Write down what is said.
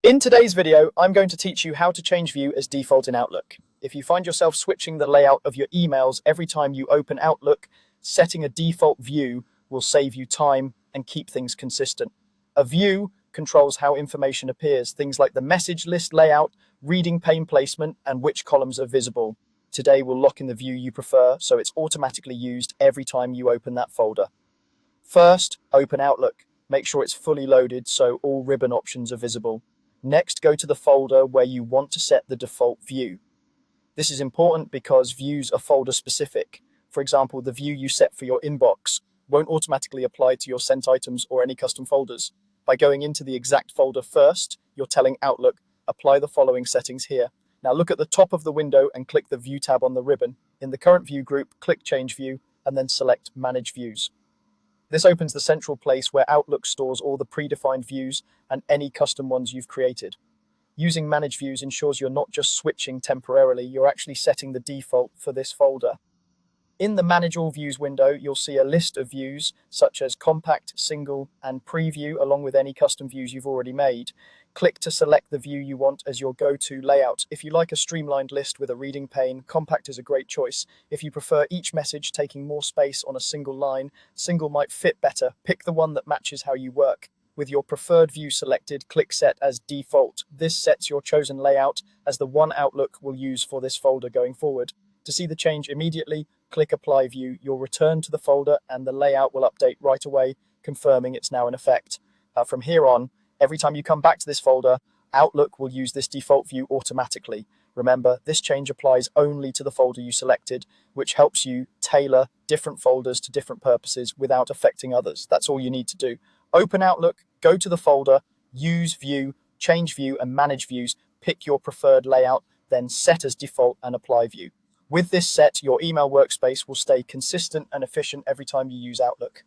In today's video, I'm going to teach you how to change view as default in Outlook. If you find yourself switching the layout of your emails every time you open Outlook, setting a default view will save you time and keep things consistent. A view controls how information appears, things like the message list layout, reading pane placement, and which columns are visible. Today, we'll lock in the view you prefer so it's automatically used every time you open that folder. First, open Outlook. Make sure it's fully loaded so all ribbon options are visible. Next, go to the folder where you want to set the default view. This is important because views are folder specific. For example, the view you set for your inbox won't automatically apply to your sent items or any custom folders. By going into the exact folder first, you're telling Outlook, apply the following settings here. Now look at the top of the window and click the View tab on the ribbon. In the current view group, click Change View and then select Manage Views. This opens the central place where Outlook stores all the predefined views and any custom ones you've created. Using Manage Views ensures you're not just switching temporarily, you're actually setting the default for this folder. In the Manage All Views window, you'll see a list of views such as Compact, Single, and Preview, along with any custom views you've already made. Click to select the view you want as your go-to layout. If you like a streamlined list with a reading pane, Compact is a great choice. If you prefer each message taking more space on a single line, Single might fit better. Pick the one that matches how you work. With your preferred view selected, click Set as Default. This sets your chosen layout as the one Outlook will use for this folder going forward. To see the change immediately, click Apply View. You'll return to the folder and the layout will update right away, confirming it's now in effect. From here on, every time you come back to this folder, Outlook will use this default view automatically. Remember, this change applies only to the folder you selected, which helps you tailor different folders to different purposes without affecting others. That's all you need to do. Open Outlook, go to the folder, use View, change View, and manage views. Pick your preferred layout, then set as default and apply View. With this set, your email workspace will stay consistent and efficient every time you use Outlook.